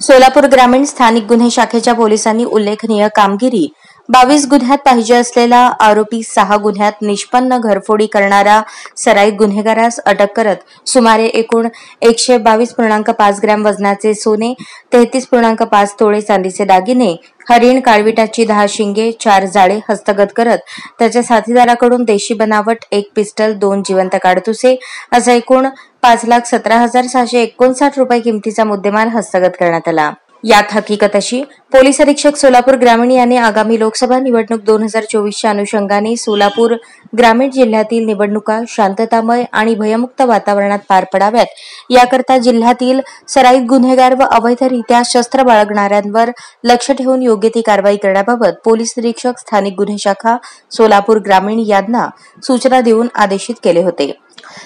Speaker 3: सोलापूर ग्रामीण स्थानिक गुन्हे शाखेच्या पोलिसांनी उल्लेखनीय कामगिरी 22 गुन्ह्यात पाहिजे असलेला आरोपी 6 गुन्ह्यात निष्पन्न घरफोडी करणारा सराईत गुन्हेगारास अटक करत सुमारे एकूण 122.5 ग्रॅम वजनाचे सोने, 33.5 तोळे चांदीचे दागिने, हरिण, काळविटाची 10 शिंगे, 4 जाळे हस्तगत करत त्याच्या साथीदाराकडून देशी बनावट 1 पिस्टल, 2 जिवंत काडतुसे असा एकूण 5,17,659 रुपये किमतीचा मुद्देमाल हस्तगत करण्यात आला। यात हकीकत अशी, पोलीस अधीक्षक सोलापूर ग्रामीण यांनी आगामी लोकसभा निवडणूक 2024च्या अनुषंगाने सोलापूर ग्रामीण जिल्ह्यातील निवडणुका शांततामय आणि भयमुक्त वातावरणात पार पडाव्यात याकरता जिल्ह्यातील सराईत गुन्हेगार व अवैधरित्या शस्त्र बाळगणाऱ्यांवर लक्ष ठेवून योग्य ती कारवाई करण्याबाबत पोलीस निरीक्षक स्थानिक गुन्हे शाखा सोलापूर ग्रामीण यांना सूचना देऊन आदेशित केले होते।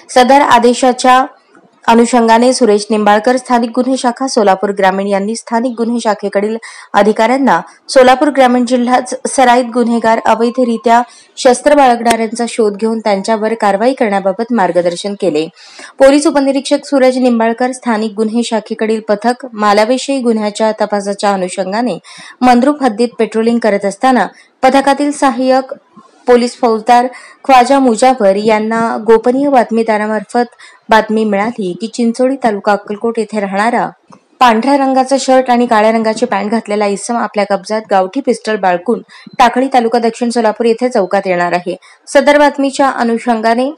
Speaker 3: सदर आदेशाच्या अनुषंगाने सुरेश निंबाळकर, स्थानिक गुन्हे शाखा सोलापूर ग्रामीण यांनी स्थानिक गुन्हे शाखेकडील अधिकाऱ्यांना सोलापूर ग्रामीण जिल्ह्यात सराईत गुन्हेगार अवैधरित्या शस्त्र बाळगणाऱ्यांचा शोध घेऊन त्यांच्यावर कारवाई करण्याबाबत मार्गदर्शन केले। पोलीस उपनिरीक्षक सूरज निंबाळकर, स्थानिक गुन्हे शाखेकडील पथक मालाविषयी गुन्ह्याच्या तपासाच्या अनुषंगाने मंद्रुप हद्दीत पेट्रोलिंग करत असताना पथकातील सहाय्यक पोलीस फौजदार ख्वाजा मुजावर यांना गोपनीय बातमीदारामार्फत बातमी मिळाली की चिंचोळी तालुका अक्कलकोट येथे राहणारा पांढऱ्या रंगाचा शर्ट आणि काळ्या रंगाची पॅन्ट घातलेला इसम आपल्या कब्जात गावठी पिस्टल बाळगून टाकळी तालुका दक्षिण सोलापूर येथे चौकात येणार आहे। सदर बातमीच्या अनुषंगाने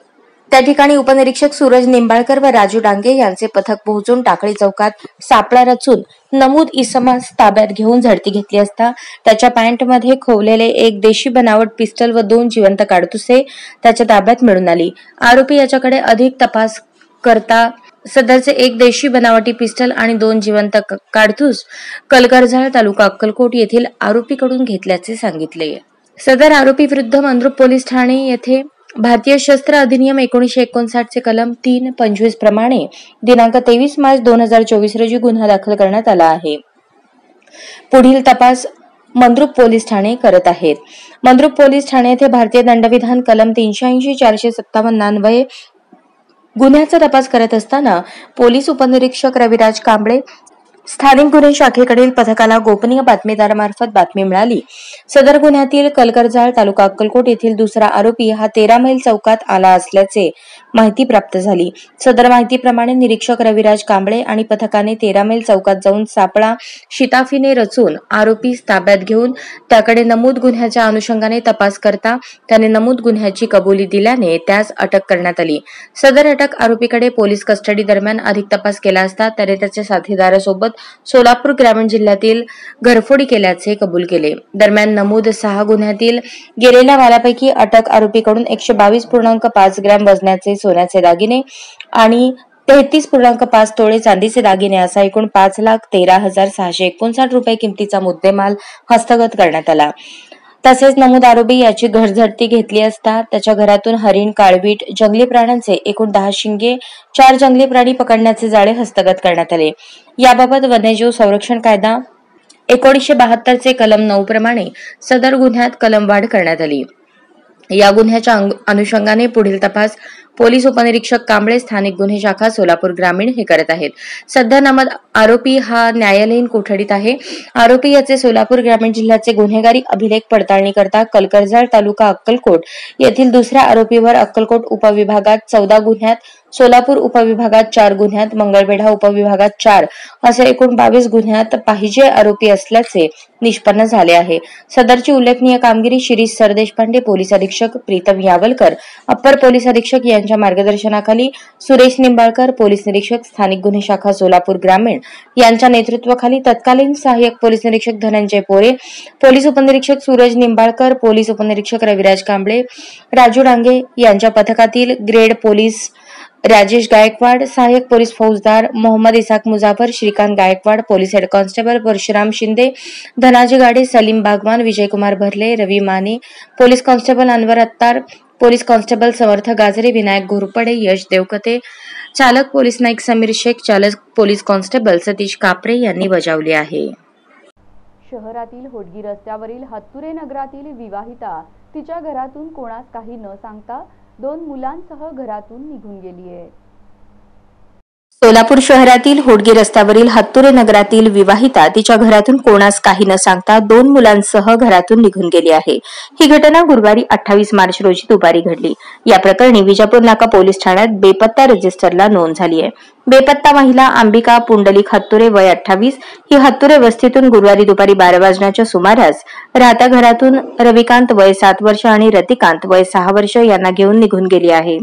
Speaker 3: त्या ठिकाणी उपनिरीक्षक सूरज निंबाळकर व राजू डांगे यांचे पथक पोहोचून टाकळी चौकात सापळा रचून नमूद इसमास ताब्यात घेऊन झडती घेतली असता त्याच्या पॅन्टमध्ये खोवलेले एक देशी बनावट पिस्टल व 2 जिवंत काडतुसे त्याच्या ताब्यात मिळून आली. आरोपी याच्याकडे अधिक तपास करता सदरचे एक देशी बनावटी पिस्टल आणि 2 जिवंत काडतूस कलगरजाळ तालुका अक्कलकोट येथील आरोपीकडून घेतल्याचे सांगितले. सदर आरोपी विरुद्ध मंद्रुप पोलीस ठाणे येथे भारतीय शस्त्र अधिनियम 1959 चे कलम 325 प्रमाणे दिनांक 23 मार्च 2024 रोजी गुन्हा दाखल करण्यात आला आहे. पुढील तपास मंद्रुप पोलीस ठाणे करत आहेत. मंद्रुप पोलीस ठाणे येथे भारतीय दंडविधान कलम 380 457 अन्वये गुन्ह्याचा तपास करत असताना पोलीस उपनिरीक्षक रविराज कांबळे स्थानिक गुन्हे शाखेकडील पथकाला गोपनीय बातमीदारामार्फत बातमी मिळाली. सदर गुन्ह्यातील कलगरजाळ तालुका अक्कलकोट येथील दुसरा आरोपी हा 13 मैल चौकात आला असल्याचे माहिती प्राप्त झाली. सदर माहितीप्रमाणे निरीक्षक रविराज कांबळे आणि पथकाने 13 मैल चौकात जाऊन सापळा शिताफीने रचून आरोपी ताब्यात घेऊन त्याकडे नमूद गुन्ह्याच्या अनुषंगाने तपास करता त्याने नमूद गुन्ह्याची कबुली दिल्याने त्यास अटक करण्यात आली. सदर अटक आरोपीकडे पोलीस कस्टडी दरम्यान अधिक तपास केला असता त्याने त्याच्या साथीदारासोबत सोलापूर ग्रामीण जिल्ह्यातील घरफोडी केल्याचे कबूल केले. दरम्यान नमूद 6 गुन्ह्यातील गेलेल्या मालापैकी अटक आरोपीकडून 122.5 ग्रॅम वजनाचे सोन्याचे दागिने आणि 33.5 तोळे चांदीचे दागिने असा एकूण 5,13,659 रुपये किमतीचा मुद्देमाल हस्तगत करण्यात आला. तसेच नमूद आरोपी याची घरझडती घेतली असता त्याच्या घरातून हरिण, काळवीट, जंगली प्राण्यांचे एकूण 10 शिंगे, 4 जंगली प्राणी पकडण्याचे जाळे हस्तगत करण्यात आले. याबाबत वन्यजीव संरक्षण कायदा 1972 चे कलम 9 प्रमाणे सदर गुन्ह्यात कलमवाढ करण्यात आली. या गुन्ह्याच्या अनुषंगाने पुढील तपास पोलीस उपनिरीक्षक कांबळे स्थानिक गुन्हे शाखा सोलापूर ग्रामीण हे करत आहेत. सध्या नमूद आरोपी हा न्यायालयीन कोठडीत आहे. आरोपी याचे सोलापूर ग्रामीण जिल्ह्याचे गुन्हेगारी अभिलेख पडताळणी करता कलगरजाळ तालुका अक्कलकोट येथील दुसऱ्या आरोपीवर अक्कलकोट उपविभागात 14 गुन्ह्यात, सोलापूर उपविभागात 4 गुन्ह्यात, मंगळवेढा उपविभागात 4 असे एकूण 22 गुन्ह्यात पाहिजे आरोपी असल्याचे निष्पन्न झाले आहे. सदरची उल्लेखनीय कामगिरी शिरीष सरदेशपांडे, पोलीस अधीक्षक प्रीतम यावलकर, अप्पर पोलीस अधीक्षक यांच्या मार्गदर्शनाखाली सुरेश निंबाळकर, पोलीस निरीक्षक स्थानिक गुन्हे शाखा सोलापूर ग्रामीण यांच्या नेतृत्वाखाली तत्कालीन सहाय्यक पोलीस निरीक्षक धनंजय पोरे, पोलीस उपनिरीक्षक सूरज निंबाळकर, पोलीस उपनिरीक्षक रविराज कांबळे, राजू डांगे यांच्या पथकातील ग्रेड पोलीस राजेश गायकवाड, सहाय्यक पोलीस फौजदार Mohammed Isak Mujafar, Shrikant Gaikwad, police head constable Parshuram Shinde, Dhanaji Gade, Salim Bagwan, Vijaykumar Bharle, Ravi Mane, police constable Anwar Attar, police constable Samarth Gajre, Vinayak Ghorpade, Yash Devkate, चालक पोलीस नाईक समीर शेख, चालक पोलीस कॉन्स्टेबल सतीश कापरे यांनी बजावले आहे.
Speaker 1: शहरातील होडगी रस्त्यावरील हत्तुरे नगरातील विवाहिता तिच्या घरातून कोणास काही न सांगता 2 मुलांसह घरातून निघून गेली आहे.
Speaker 3: सोलापूर शहरातील होडगी रस्त्यावरील हत्तुरे नगरातील विवाहिता तिच्या घरातून कोणास काही न सांगता 2 मुलांसह घरातून निघून गेली आहे. ही घटना गुरुवारी 28 मार्च रोजी दुपारी घडली. या प्रकरणी विजापूर नाका पोलीस ठाण्यात बेपत्ता रजिस्टरला नोंद झाली आहे. बेपत्ता महिला अंबिका पुंडलिक हत्तुरे वय 28 ही हत्तुरे वस्तीतून गुरुवारी दुपारी 12 वाजण्याच्या सुमारास राहत्या घरातून रविकांत वय 7 वर्ष आणि रतिकांत वय 6 वर्ष यांना घेऊन निघून गेली आहे.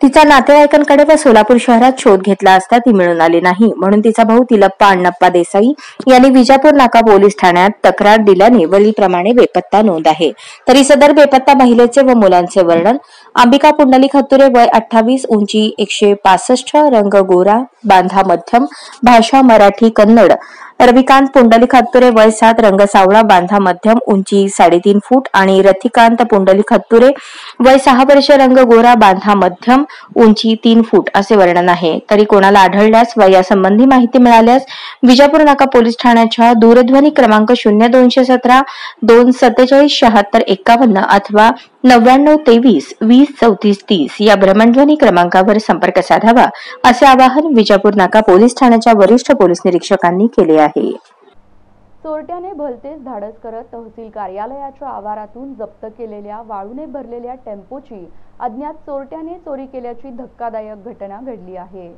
Speaker 3: तिचा नातेवाईकांकडे व सोलापूर शहरात शोध घेतला असता ती मिळून आली नाही, म्हणून तिचा भाऊ तिलप्पा अण्णप्पा देसाई यांनी विजापूर नाका पोलीस ठाण्यात तक्रार दिल्याने वरीलप्रमाणे बेपत्ता नोंद आहे. तरी सदर बेपत्ता महिलेचे व मुलांचे वर्णन: अंबिका पुंडलिक हत्तुरे वय 28, उंची 165, रंग गोरा, बांधा मध्यम, भाषा मराठी कन्नड. रविकांत पुंडलिक हत्तुरे वय 7, रंग सावळा, बांधा मध्यम, उंची 3.5 फूट आणि रतिकांत पुंडलिक हत्तुरे वय 6 वर्ष, रंग गोरा, बांधा मध्यम, उंची 3 फूट असे वर्णन आहे. तरी कोणाला आढळल्यास व यासंबंधी माहिती मिळाल्यास विजापूर नाका पोलीस ठाण्याच्या दूरध्वनी क्रमांक 0217 247 76 51 अथवा 9923 20 34 30 या भ्रमणध्वनी क्रमांकावर संपर्क साधावा असे आवाहन विजापूर नाका पोलीस ठाण्याच्या वरिष्ठ पोलीस निरीक्षकांनी केले आहे.
Speaker 1: चोरट्याने भलतेच धाडस करत तहसील कार्यालयाच्या आवारातून जप्त केलेल्या वाळूने भरलेल्या टेम्पोची अज्ञात चोरट्याने चोरी केल्याची धक्कादायक घटना घडली आहे.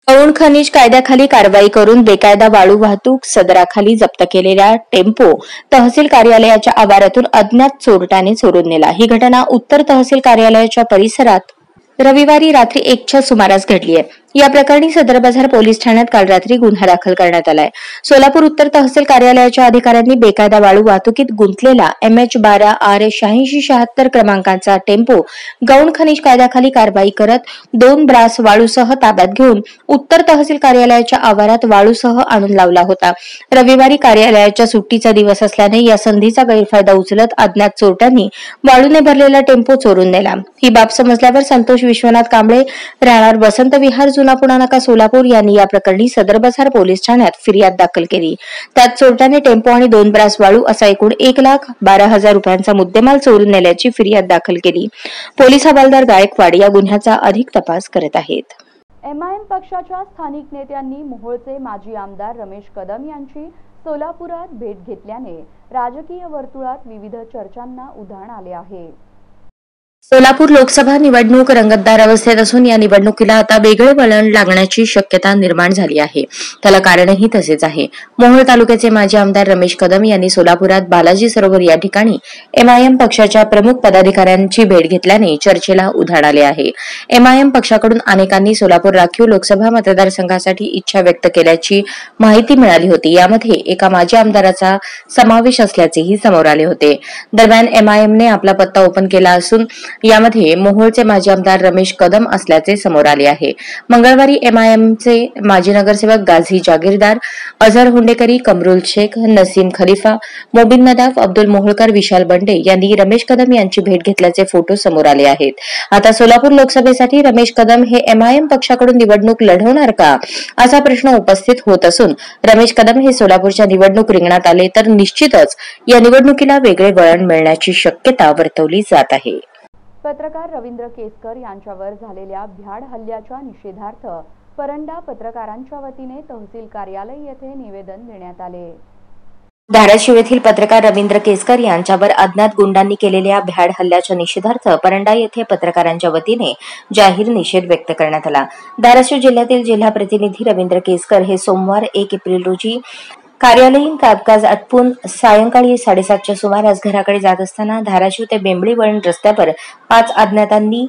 Speaker 3: गौण खनिज कायद्याखाली कारवाई करून बेकायदा वाळू वाहतूक सदराखाली जप्त केलेला टेम्पो तहसील कार्यालयाच्या आवारातून अज्ञात चोरट्याने चोरून नेला. ही घटना उत्तर तहसील कार्यालयाच्या परिसरात रविवारी रात्री 1च्या सुमारास घडली आहे। या प्रकरणी सदर बाजार पोलीस ठाण्यात काल रात्री गुन्हा दाखल करण्यात आलाय। सोलापूर उत्तर तहसील कार्यालयाच्या अधिकाऱ्यांनी बेकायदा वाळू वाहतुकीत गुंतलेला MH12R8676 क्रमांकाचा टेम्पो गौण खनिज कायद्याखाली कारवाई करत 2 ब्रास वाळूसह ताब्यात घेऊन उत्तर तहसील कार्यालयाच्या आवारात वाळूसह आणून लावला होता। रविवारी कार्यालयाच्या सुट्टीचा दिवस असल्याने या संधीचा गैरफायदा उचलत अज्ञात चोरट्यांनी वाळूने भरलेला टेम्पो चोरून नेला। ही बाब समजल्यावर संतोष विश्वनाथ कांबळे राहणार वसंत विहार जुना पुणा नाका सोलापूर यांनी या प्रकरणी सदर बाजार पोलीस ठाण्यात फिर्याद दाखल केली। त्यात चोरट्याने टेम्पो आणि 2 ब्रास वाळू असा एकूण 1,12,000 रुपयांचा मुद्देमाल चोरून नेल्याची फिर्याद दाखल केली। पोलीस हवालदार गायकवाड या गुन्ह्याचा अधिक तपास करत आहेत।
Speaker 1: MIM पक्षाच्या स्थानिक नेत्यांनी मोहोळचे माजी आमदार रमेश कदम यांची सोलापुरात भेट घेतल्याने राजकीय वर्तुळात विविध चर्चांना उधाण आले आहे।
Speaker 3: सोलापूर लोकसभा निवडणूक रंगतदार अवस्थेत असून या निवडणुकीला आता वेगळे वळण लागण्याची शक्यता निर्माण झाली आहे। त्याला कारणही तसेच आहे। मोहोळ तालुक्याचे माजी आमदार रमेश कदम यांनी सोलापुरात बालाजी सरोवर या ठिकाणी MIM पक्षाच्या प्रमुख पदाधिकाऱ्यांची भेट घेतल्याने चर्चेला उधाण आले आहे। MIM पक्षाकडून अनेकांनी सोलापूर राखीव लोकसभा मतदारसंघासाठी इच्छा व्यक्त केल्याची माहिती मिळाली होती। यामध्ये एका माजी आमदाराचा समावेश असल्याचेही समोर आले होते। दरम्यान MIM ने आपला पत्ता ओपन केला असून यामध्ये मोहोळचे माजी आमदार रमेश कदम असल्याचे समोर आले आहे। मंगळवारी MIMचे माजी नगरसेवक गाझी जागीरदार, अझर हुंडेकरी, कमरुल शेख, नसीम खलिफा, मोबिन नदाफ, अब्दुल मोहोळकर, विशाल बंडे यांनी रमेश कदम यांची भेट घेतल्याचे फोटो समोर आले आहेत। आता सोलापूर लोकसभेसाठी रमेश कदम हे MIM पक्षाकडून निवडणूक लढवणार का असा प्रश्न उपस्थित होत असून रमेश कदम हे सोलापूरच्या निवडणूक रिंगणात आले तर निश्चितच या निवडणुकीला वेगळे वळण मिळण्याची शक्यता वर्तवली जात आहे।
Speaker 1: पत्रकार रवींद्र केसकर यांच्यावर झालेल्या भ्याड हल्ल्याच्या निषेधार्थ परंडा पत्रकारांच्या वतीने तहसील कार्यालय येथे निवेदन देण्यात आले।
Speaker 3: धाराशिव येथील पत्रकार रवींद्र केसकर यांच्यावर अज्ञात गुंडांनी केलेल्या भ्याड हल्ल्याच्या निषेधार्थ परंडा येथे पत्रकारांच्या वतीने जाहीर निषेध व्यक्त करण्यात आला। धाराशिव जिल्ह्यातील जिल्हा प्रतिनिधी रवींद्र केसकर हे सोमवार 1 एप्रिल रोजी कार्यालयीन कामकाज आटपून सायंकाळी 7:30च्या सुमारास घराकडे जात असताना धाराशिव ते बेंबळी वळण रस्त्यावर 5 अज्ञातांनी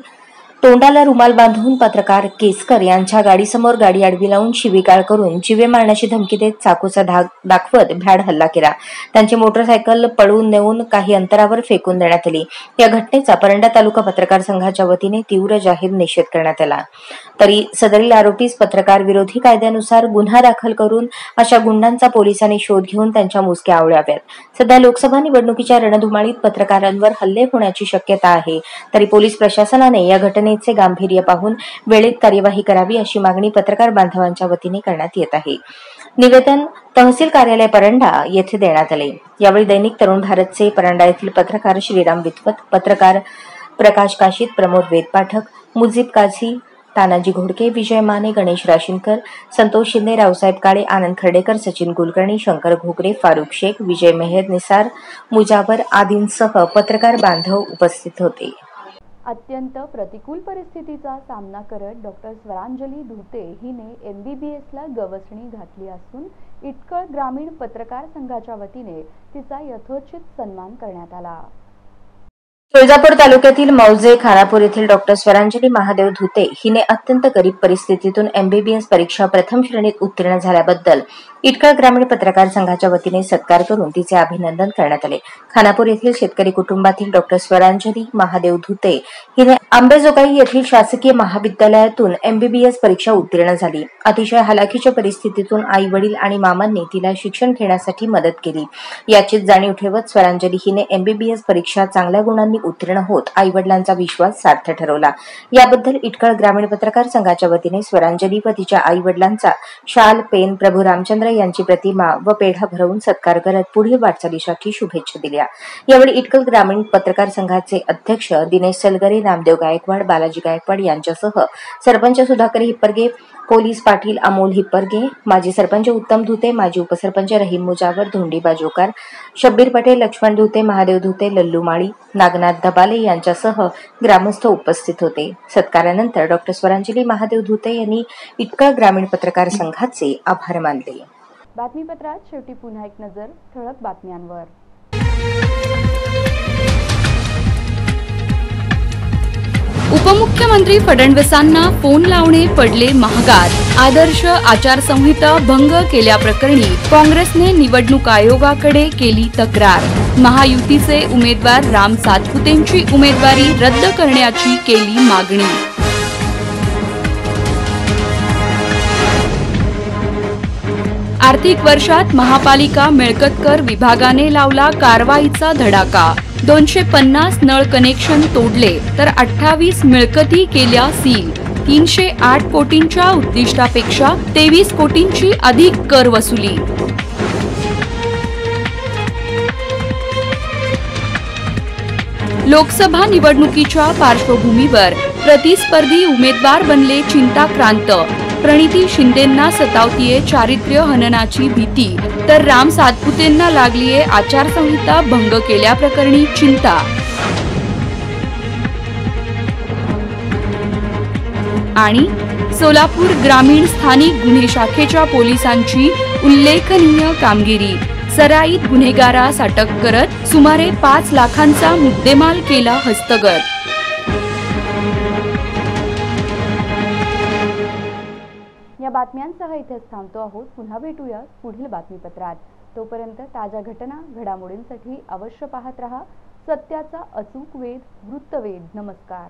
Speaker 3: तोंडाला रुमाल बांधून पत्रकार केसकर यांच्या गाडीसमोर गाडी आडवी लावून शिवीगाळ करून जीवे मारण्याची धमकी देत चाकूचा धाक दाखवत भ्याड हल्ला केला। त्यांची मोटरसायकल पळवून नेऊन काही अंतरावर फेकून देण्यात आली। या घटनेचा परंडा तालुका पत्रकार संघाच्या वतीने तीव्र जाहीर निषेध करण्यात आला। तरी सदरील आरोपीस पत्रकार विरोधी कायद्यानुसार गुन्हा दाखल करून अशा गुंडांचा पोलिसांनी शोध घेऊन त्यांच्या मुसक्या आवळाव्यात। सध्या लोकसभा निवडणुकीच्या रणधुमाळीत पत्रकारांवर हल्ले होण्याची शक्यता आहे। तरी पोलीस प्रशासनाने या घटनेचे गांभीर्य पाहून वेळेत कार्यवाही करावी अशी मागणी पत्रकार बांधवांच्या वतीने करण्यात येत आहे। निवेदन तहसील कार्यालय परंडा येथे देण्यात आले। यावेळी दैनिक तरुण भारतचे परंडा येथील पत्रकार श्रीराम वितवत, पत्रकार प्रकाश काशीत, प्रमोद वेद पाठक, मुजीब काझी, तानाजी घोडके, विजय माने, गणेश राशीनकर, संतोष शिंदे, रावसाहेब काळे, आनंद खर्डेकर, सचिन कुलकर्णी, शंकर घोगरे, फारुख शेख, विजय मेहर निसार, मुजावर आदींसह पत्रकार बांधव उपस्थित होते।
Speaker 1: अत्यंत प्रतिकूल परिस्थितीचा सामना करत डॉक्टर स्वरांजली धुते हिने MBBSला गवसणी घातली असून इटकळ ग्रामीण पत्रकार संघाच्या वतीने तिचा यथोचित सन्मान करण्यात आला।
Speaker 3: तुळजापूर तालुक्यातील मौजे खानापूर येथील डॉक्टर स्वरांजली महादेव धुते हिने अत्यंत गरीब परिस्थितीतून MBBS परीक्षा प्रथम श्रेणीत उत्तीर्ण झाल्याबद्दल इटकळ ग्रामीण पत्रकार संघाच्या वतीने सत्कार करून तिचे अभिनंदन करण्यात आले। खानापूर येथील शेतकरी कुटुंबातील डॉक्टर स्वरांजली महादेव धुते हिने अंबेजोगाई येथील शासकीय महाविद्यालयातून MBBS परीक्षा उत्तीर्ण झाली। अतिशय हलाखीच्या परिस्थितीतून आई वडील आणि मामांनी तिला शिक्षण घेण्यासाठी मदत केली। याचीच जाणीव ठेवत स्वरांजली हिने MBBS परीक्षा चांगल्या गुणांनी उत्तीर्ण होत आई वडिलांचा विश्वास सार्थ ठरवला। याबद्दल इटकळ ग्रामीण पत्रकार संघाच्या वतीने स्वरांजली व तिच्या आई वडिलांचा शाल, पेन, प्रभू रामचंद्र यांची प्रतिमा व पेढा भरवून सत्कार करत पुढील वाटचालीसाठी शुभेच्छा दिल्या। यावेळी इटकळ ग्रामीण पत्रकार संघाचे अध्यक्ष दिनेश सलगरे, नामदेव गायकवाड, बालाजी गायकवाड यांच्यासह सरपंच सुधाकर हिप्परगे, पोलीस पाटील अमोल हिप्परगे, माजी सरपंच उत्तम धुते, माजी उपसरपंच रहीम मुजावर, धोंडी बाजोकार, शब्बीर पटेल, लक्ष्मण धुते, महादेव धुते, लल्लू माळी, नागनाथ दबाले यांच्यासह ग्रामस्थ उपस्थित होते। सत्कारानंतर डॉक्टर स्वरांजली महादेव धुते यांनी इटकळ ग्रामीण पत्रकार संघाचे आभार मानले।
Speaker 1: बातमीपत्रात शेवटी पुन्हा एक नजर ठळक बातम्यांवर।
Speaker 2: उपमुख्यमंत्री फडणवीसांना फोन लावणे पडले महागात। आदर्श आचारसंहिता भंग केल्याप्रकरणी काँग्रेसने निवडणूक आयोगाकडे केली तक्रार। महायुतीचे उमेदवार राम सातपुतेंची उमेदवारी रद्द करण्याची केली मागणी। आर्थिक वर्षात महापालिका मिळकत कर विभागाने लावला कारवाईचा धडाका। 250 नळ कनेक्शन तोडले तर 28 मिळकती केल्या सील। 308 कोटींच्या उद्दिष्टापेक्षा 23 कोटींची अधिक कर वसुली। लोकसभा निवडणुकीच्या पार्श्वभूमीवर प्रतिस्पर्धी उमेदवार बनले चिंताक्रांत। प्रणिती शिंदेंना सतावतीये चारित्र्य हननाची भीती, तर राम सातपुतेंना लागलीये आचारसंहिता भंग केल्याप्रकरणी चिंता। आणि सोलापूर ग्रामीण स्थानिक गुन्हे शाखेच्या पोलिसांची उल्लेखनीय कामगिरी। सराईत गुन्हेगारास अटक करत सुमारे 5 लाखांचा मुद्देमाल केला हस्तगत।
Speaker 1: या बातम्यांसह इथेच थांबतो आहोत। पुन्हा भेटूया पुढील बातमीपत्रात। तोपर्यंत ताज्या घटना घडामोडींसाठी अवश्य पाहत रहा सत्याचा अचूक वेध वृत्तवेध। नमस्कार।